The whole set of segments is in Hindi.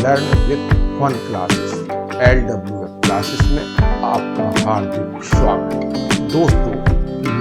Learn with fun classes LWF classes में आपका हार्दिक स्वागत। दोस्तों,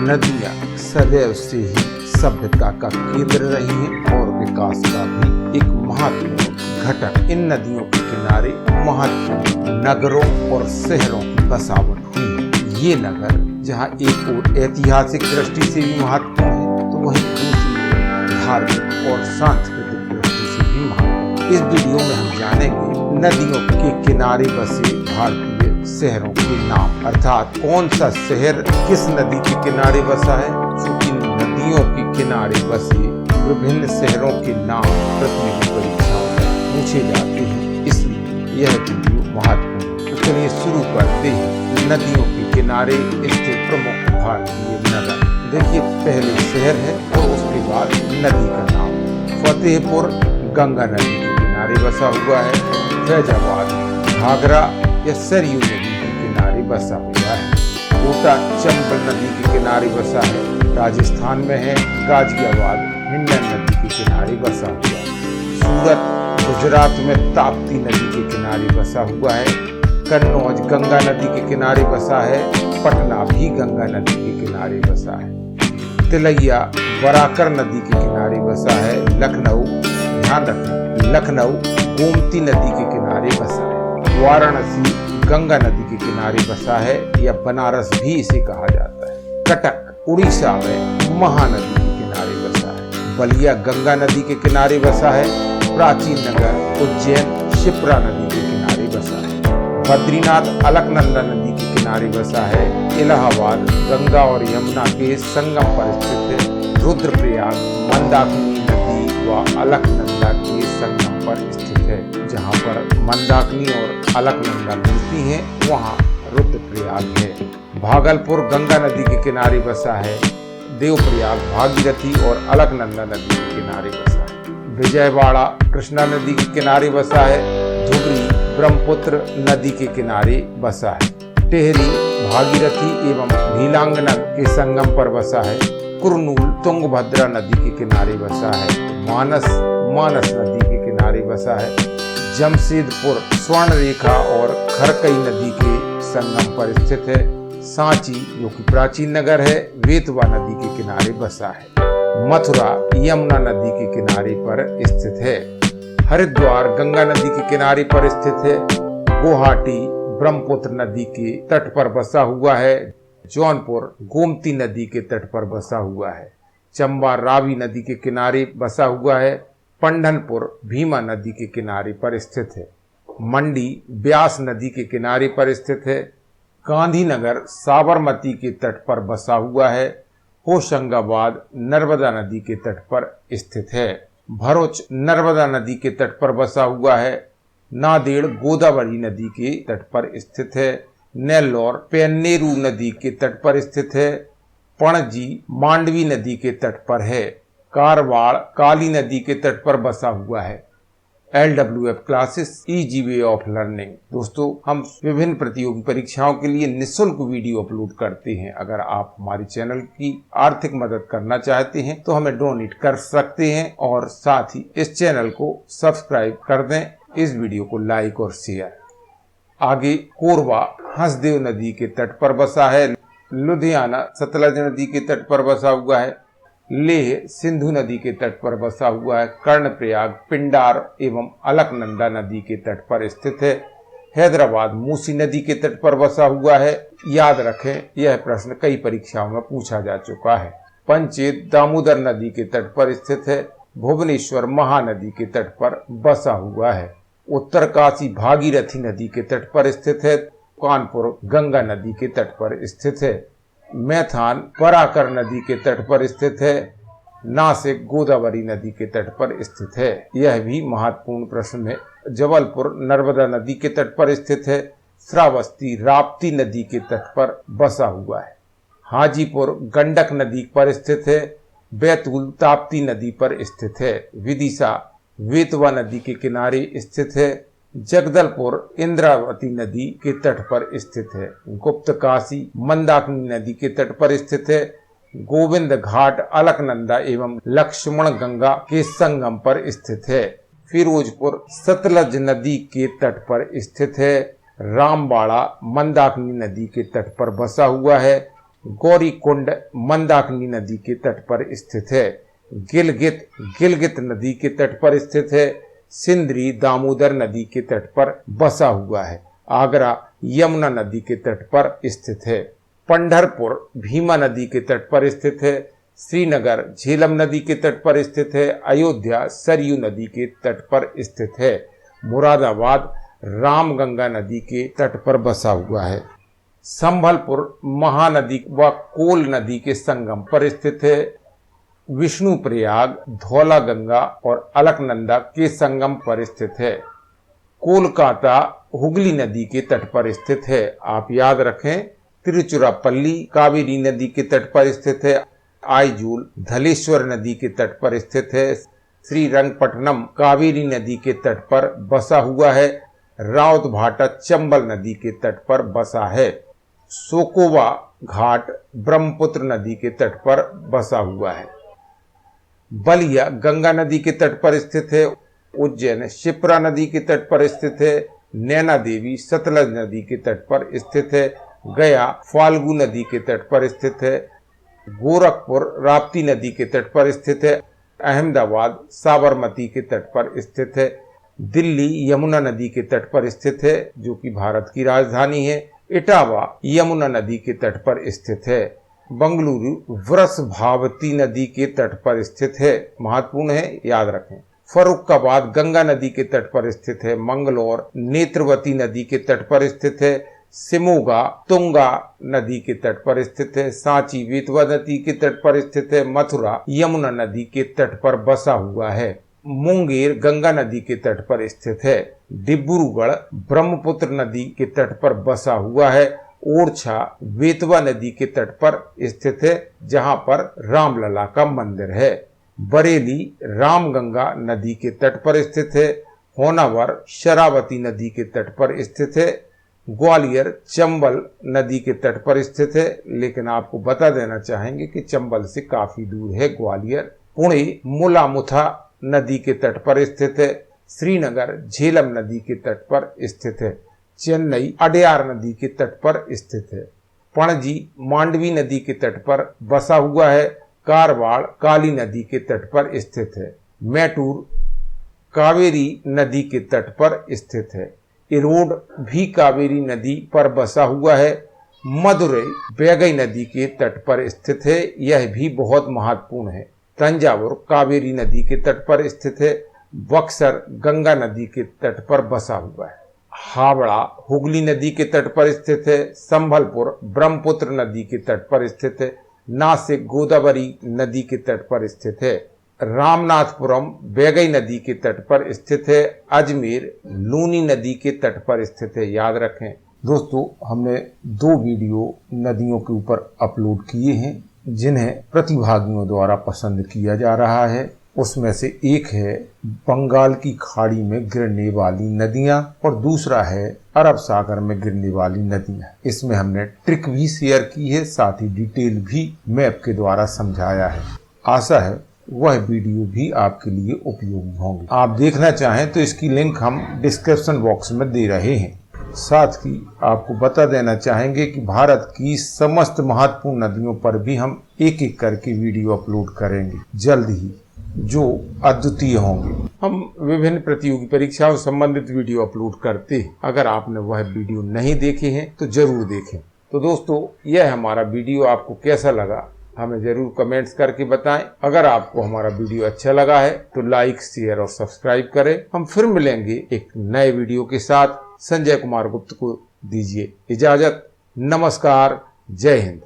नदियाँ सदैव से ही सभ्यता का केंद्र रही हैं और विकास का भी एक महत्वपूर्ण घटक। इन नदियों के किनारे महत्वपूर्ण नगरों और शहरों की बसावट हुई। ये नगर जहाँ एक ओर ऐतिहासिक दृष्टि से भी महत्वपूर्ण है, तो वहीं दूसरी धार्मिक और सांस्कृतिक दृष्टि से भी महत्वपूर्ण। इस वीडियो में हम जानेंगे नदियों के किनारे बसे भारतीय शहरों के नाम, अर्थात कौन सा शहर किस नदी के किनारे बसा है। चूंकि नदियों के किनारे बसे विभिन्न शहरों के नाम प्रतियोगी परीक्षाओं में पूछे जाते हैं, इसलिए यह वीडियो महत्वपूर्ण है। तो चलिए शुरू करते हैं। नदियों के किनारे स्थित प्रमुख भारतीय नगर। देखिए, पहले शहर है और उसके बाद नदी का नाम। फतेहपुर गंगा नदी के किनारे बसा हुआ है। फैजाबाद घाघरा या सरयू नदी के किनारे बसा हुआ है। कोटा चंबल नदी के किनारे बसा है, राजस्थान में है। गाजियाबाद हिंडन नदी के किनारे बसा हुआ है। सूरत गुजरात में ताप्ती नदी के किनारे बसा हुआ है। कन्नौज गंगा नदी के किनारे बसा है। पटना भी गंगा नदी के किनारे बसा है। तिलैया बराकर नदी के किनारे बसा है। लखनऊ, ध्यान रखें, लखनऊ गोमती नदी के किनारे बसा है। वाराणसी गंगा नदी के किनारे बसा है, या बनारस भी इसे कहा जाता है। कटक उड़ीसा में महानदी के किनारे बसा है। बलिया गंगा नदी के किनारे बसा है। प्राचीन नगर उज्जैन शिप्रा नदी के किनारे बसा है। बद्रीनाथ अलकनंदा नदी के किनारे बसा है। इलाहाबाद गंगा और यमुना के संगम पर स्थित है। रुद्रप्रयाग मंदाकिनी नदी व अलकनंदा के संगम पर स्थित है। जहाँ पर मंदाकिनी और अलकनंदा मिलती हैं, वहाँ रुद्रप्रयाग है। भागलपुर गंगा नदी के किनारे बसा है। देवप्रयाग भागीरथी और अलकनंदा नदी के किनारे बसा है। विजयवाड़ा कृष्णा नदी के किनारे बसा है। धुबरी ब्रह्मपुत्र नदी के किनारे बसा है। टेहरी भागीरथी एवं नीलांगना के संगम पर बसा है। कुरनूल तुंगभद्रा नदी के किनारे बसा है। मानस नदी के किनारे बसा है। जमशेदपुर स्वर्ण रेखा और खरकई नदी के संगम पर स्थित है। सांची जो कि प्राचीन नगर है, वेतवा नदी के किनारे बसा है। मथुरा यमुना नदी के किनारे पर स्थित है। हरिद्वार गंगा नदी के किनारे पर स्थित है। गुवाहाटी ब्रह्मपुत्र नदी के तट पर बसा हुआ है। जौनपुर गोमती नदी के तट पर बसा हुआ है। चंबा रावी नदी के किनारे बसा हुआ है। पंढनपुर भीमा नदी के किनारे पर स्थित है। मंडी ब्यास नदी के किनारे पर स्थित है। गांधीनगर साबरमती के तट पर बसा हुआ है। होशंगाबाद नर्मदा नदी के तट पर स्थित है। भरूच नर्मदा नदी के तट पर बसा हुआ है। नांदेड़ गोदावरी नदी के तट पर स्थित है। नेल्लौर पेन्नेरू नदी के तट पर स्थित है। पणजी मांडवी नदी के तट पर है। कारवाड़ काली नदी के तट पर बसा हुआ है। LWF classes easy way of learning. दोस्तों, हम विभिन्न प्रतियोगी परीक्षाओं के लिए निःशुल्क वीडियो अपलोड करते हैं। अगर आप हमारे चैनल की आर्थिक मदद करना चाहते हैं तो हमें डोनेट कर सकते हैं, और साथ ही इस चैनल को सब्सक्राइब कर दें। इस वीडियो को लाइक और शेयर। आगे कोरबा हंसदेव नदी के तट पर बसा है। लुधियाना सतलज नदी के तट पर बसा हुआ है। लेह सिंधु नदी के तट पर बसा हुआ है। कर्णप्रयाग पिंडार एवं अलकनंदा नदी के तट पर स्थित है। हैदराबाद मूसी नदी के तट पर बसा हुआ है। याद रखें, यह प्रश्न कई परीक्षाओं में पूछा जा चुका है। पंचेत दामोदर नदी के तट पर स्थित है। भुवनेश्वर महानदी के तट पर बसा हुआ है। उत्तरकाशी भागीरथी नदी के तट पर स्थित है। कानपुर गंगा नदी के तट पर स्थित है। मैथान बराकर नदी के तट पर स्थित है। नासिक गोदावरी नदी के तट पर स्थित है। यह भी महत्वपूर्ण प्रश्न है। जबलपुर नर्मदा नदी के तट पर स्थित है। श्रावस्ती राप्ती नदी के तट पर बसा हुआ है। हाजीपुर गंडक नदी पर स्थित है। बैतूल ताप्ती नदी पर स्थित है। विदिशा वेतवा नदी के किनारे स्थित है। जगदलपुर इंद्रावती नदी के तट पर स्थित है। गुप्तकाशी मंदाकिनी नदी के तट पर स्थित है। गोविंद घाट अलकनंदा एवं लक्ष्मण गंगा के संगम पर स्थित है। फिरोजपुर सतलज नदी के तट पर स्थित है। रामबाड़ा मंदाकिनी नदी के तट पर बसा हुआ है। गौरीकुंड मंदाकिनी नदी के तट पर स्थित है। गिलगित गिलगित नदी के तट पर स्थित है। सिंदरी दामोदर नदी के तट पर बसा हुआ है। आगरा यमुना नदी के तट पर स्थित है। पंढरपुर भीमा नदी के तट पर स्थित है। श्रीनगर झेलम नदी के तट पर स्थित है। अयोध्या सरयू नदी के तट पर स्थित है। मुरादाबाद रामगंगा नदी के तट पर बसा हुआ है। संभलपुर महानदी व कोल नदी के संगम पर स्थित है। विष्णुप्रयाग धौला गंगा और अलकनंदा के संगम पर स्थित है। कोलकाता हुगली नदी के तट पर स्थित है। आप याद रखें, तिरुचिरापल्ली कावेरी नदी के तट पर स्थित है। आइजूल धलेश्वर नदी के तट पर स्थित है। श्रीरंगपट्टनम कावेरी नदी के तट पर बसा हुआ है। रावतभाटा चंबल नदी के तट पर बसा है। सोकोवा घाट ब्रह्मपुत्र नदी के तट पर बसा हुआ है। बलिया गंगा नदी के तट पर स्थित है। उज्जैन शिप्रा नदी के तट पर स्थित है। नैना देवी सतलज नदी के तट पर स्थित है। गया फाल्गु नदी के तट पर स्थित है। गोरखपुर राप्ती नदी के तट पर स्थित है। अहमदाबाद साबरमती के तट पर स्थित है। दिल्ली यमुना नदी के तट पर स्थित है, जो कि भारत की राजधानी है। इटावा यमुना नदी के तट पर स्थित है। बंगलुरु वृषभावती नदी के तट पर स्थित है, महत्वपूर्ण है, याद रखें। फर्रुखाबाद गंगा नदी के तट पर स्थित है। मंगलौर नेत्रवती नदी के तट पर स्थित है। सिमोगा तुंगा नदी के तट पर स्थित है। सांची बेतवा नदी के तट पर स्थित है। मथुरा यमुना नदी के तट पर बसा हुआ है। मुंगेर गंगा नदी के तट पर स्थित है। डिब्रूगढ़ ब्रह्मपुत्र नदी के तट पर बसा हुआ है। ओरछा बेतवा नदी के तट पर स्थित है, जहां पर रामलला का मंदिर है। बरेली रामगंगा नदी के तट पर स्थित है। होनावर शरावती नदी के तट पर स्थित है। ग्वालियर चंबल नदी के तट पर स्थित है, लेकिन आपको बता देना चाहेंगे कि चंबल से काफी दूर है ग्वालियर। पुणे मुलामुथा नदी के तट पर स्थित है। श्रीनगर झेलम नदी के तट पर स्थित है। चेन्नई अडयार नदी के तट पर स्थित है। पणजी मांडवी नदी के तट पर बसा हुआ है। कारवाड़ काली नदी के तट पर स्थित है। मैटूर कावेरी नदी के तट पर स्थित है। इरोड भी कावेरी नदी पर बसा हुआ है। मदुरई बैगई नदी के तट पर स्थित है, यह भी बहुत महत्वपूर्ण है। तंजावुर कावेरी नदी के तट पर स्थित है। बक्सर गंगा नदी के तट पर बसा हुआ है। हावड़ा हुगली नदी के तट पर स्थित है। संभलपुर ब्रह्मपुत्र नदी के तट पर स्थित है। नासिक गोदावरी नदी के तट पर स्थित है। रामनाथपुरम बैगई नदी के तट पर स्थित है। अजमेर लूनी नदी के तट पर स्थित है, याद रखें। दोस्तों, हमने 2 वीडियो नदियों के ऊपर अपलोड किए हैं, जिन्हें प्रतिभागियों द्वारा पसंद किया जा रहा है। उसमें से एक है बंगाल की खाड़ी में गिरने वाली नदियां और दूसरा है अरब सागर में गिरने वाली नदियां। इसमें हमने ट्रिक भी शेयर की है, साथ ही डिटेल भी मैप के द्वारा समझाया है। आशा है वह वीडियो भी आपके लिए उपयोगी होंगे। आप देखना चाहें तो इसकी लिंक हम डिस्क्रिप्शन बॉक्स में दे रहे हैं। साथ ही आपको बता देना चाहेंगे कि भारत की समस्त महत्वपूर्ण नदियों पर भी हम एक एक करके वीडियो अपलोड करेंगे जल्द ही, जो अद्वितीय होंगे। हम विभिन्न प्रतियोगी परीक्षाओं से संबंधित वीडियो अपलोड करते हैं। अगर आपने वह वीडियो नहीं देखे हैं तो जरूर देखें। तो दोस्तों, यह हमारा वीडियो आपको कैसा लगा हमें जरूर कमेंट्स करके बताएं। अगर आपको हमारा वीडियो अच्छा लगा है तो लाइक, शेयर और सब्सक्राइब करें। हम फिर मिलेंगे एक नए वीडियो के साथ। संजय कुमार गुप्त को दीजिए इजाजत। नमस्कार, जय हिंद।